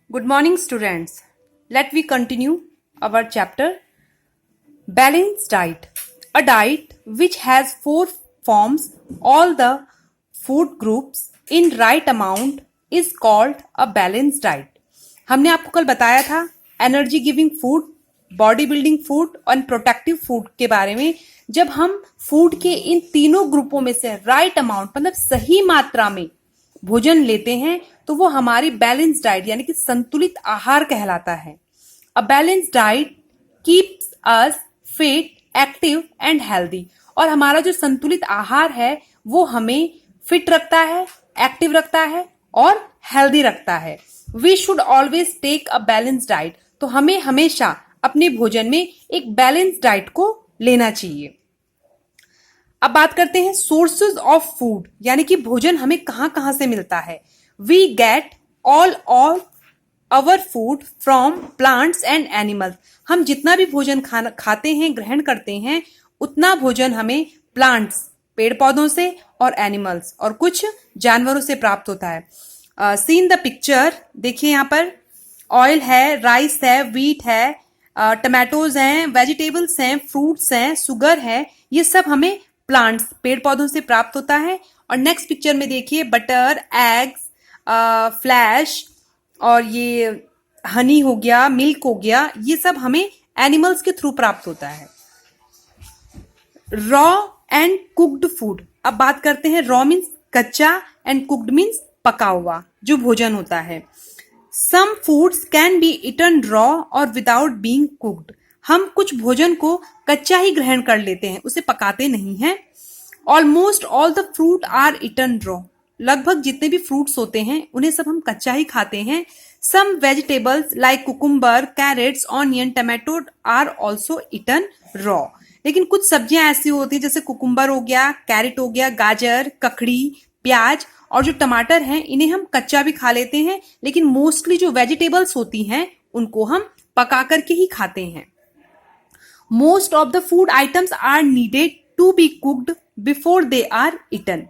Good morning, students. Let we continue our chapter Balanced Diet. A diet which has 4 forms all the food groups in right amount is called a balanced diet. हमने आपको कल बताया था energy giving food, body building food और protective food के बारे में। जब हम फूड के इन तीनों ग्रुपों में से राइट अमाउंट मतलब सही मात्रा में भोजन लेते हैं तो वो हमारी बैलेंस डाइट यानी कि संतुलित आहार कहलाता है। अ balance diet keeps us fit, active and healthy. और हमारा जो संतुलित आहार है वो हमें फिट रखता है, एक्टिव रखता है और हेल्दी रखता है। We should always take a balance diet. तो हमें हमेशा अपने भोजन में एक बैलेंस डाइट को लेना चाहिए। अब बात करते हैं सोर्सेज ऑफ फूड, यानी कि भोजन हमें कहां कहां से मिलता है। We get all our food from plants and animals. हम जितना भी भोजन खाते हैं, ग्रहण करते हैं, उतना भोजन हमें प्लांट्स, पेड़ पौधों से और एनिमल्स और कुछ जानवरों से प्राप्त होता है। सीन द पिक्चर, देखिए यहाँ पर ऑयल है, राइस है, व्हीट है, टमाटोज हैं, वेजिटेबल्स हैं, फ्रूट्स हैं, शुगर है। ये सब हमें प्लांट्स, पेड़ पौधों से प्राप्त होता है। और नेक्स्ट पिक्चर में देखिए बटर, एग्स, फ्लैश और ये हनी हो गया, मिल्क हो गया, ये सब हमें एनिमल्स के थ्रू प्राप्त होता है। Raw and cooked food. अब बात करते हैं रॉ मीन्स कच्चा एंड कुक्ड मीन्स पका हुआ जो भोजन होता है। Some foods can be eaten raw और विदाउट बीइंग कुक्ड। हम कुछ भोजन को कच्चा ही ग्रहण कर लेते हैं, उसे पकाते नहीं हैं। Almost all the fruit are eaten raw. लगभग जितने भी फ्रूट्स होते हैं उन्हें सब हम कच्चा ही खाते हैं। Some vegetables like cucumber, carrots, onion, tomato are also eaten raw. लेकिन कुछ सब्जियां ऐसी होती है जैसे कुकुम्बर हो गया, कैरेट हो गया, गाजर, ककड़ी, प्याज और जो टमाटर हैं इन्हें हम कच्चा भी खा लेते हैं। लेकिन मोस्टली जो वेजिटेबल्स होती हैं उनको हम पका करके ही खाते हैं। Most of the food items are needed to be cooked before they are eaten.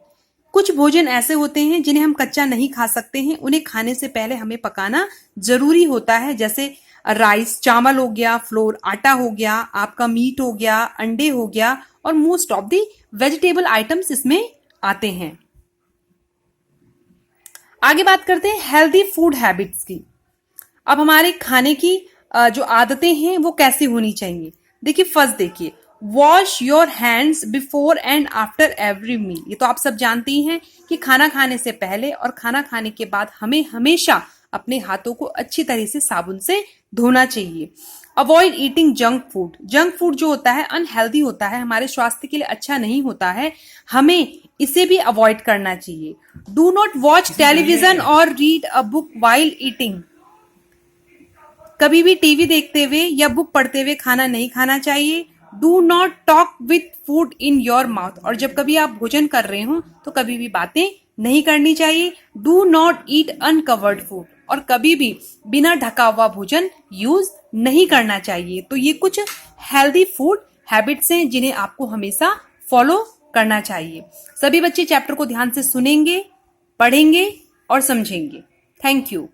कुछ भोजन ऐसे होते हैं जिन्हें हम कच्चा नहीं खा सकते हैं, उन्हें खाने से पहले हमें पकाना जरूरी होता है। जैसे राइस, चावल हो गया, फ्लोर, आटा हो गया, आपका मीट हो गया, अंडे हो गया और most of the vegetable items इसमें आते हैं। आगे बात करते हैं हेल्दी फूड हैबिट्स की। अब हमारे खाने की जो आदतें हैं वो कैसी होनी चाहिए। देखिए फर्स्ट देखिए, wash your hands before and after every meal. ये तो आप सब जानते ही हैं कि खाना खाने से पहले और खाना खाने के बाद हमें हमेशा अपने हाथों को अच्छी तरह से साबुन से धोना चाहिए। Avoid eating junk food. Junk food जो होता है अनहेल्दी होता है, हमारे स्वास्थ्य के लिए अच्छा नहीं होता है, हमें इसे भी अवॉइड करना चाहिए। डू नॉट वॉच टेलीविजन और read a book while eating. कभी भी टीवी देखते हुए या बुक पढ़ते हुए खाना नहीं खाना चाहिए। Do not talk with food in your mouth. और जब कभी आप भोजन कर रहे हो तो कभी भी बातें नहीं करनी चाहिए। Do not eat uncovered food. और कभी भी बिना ढका हुआ भोजन यूज नहीं करना चाहिए। तो ये कुछ हेल्दी फूड हैबिट्स हैं जिन्हें आपको हमेशा फॉलो करना चाहिए। सभी बच्चे चैप्टर को ध्यान से सुनेंगे, पढ़ेंगे और समझेंगे। Thank you.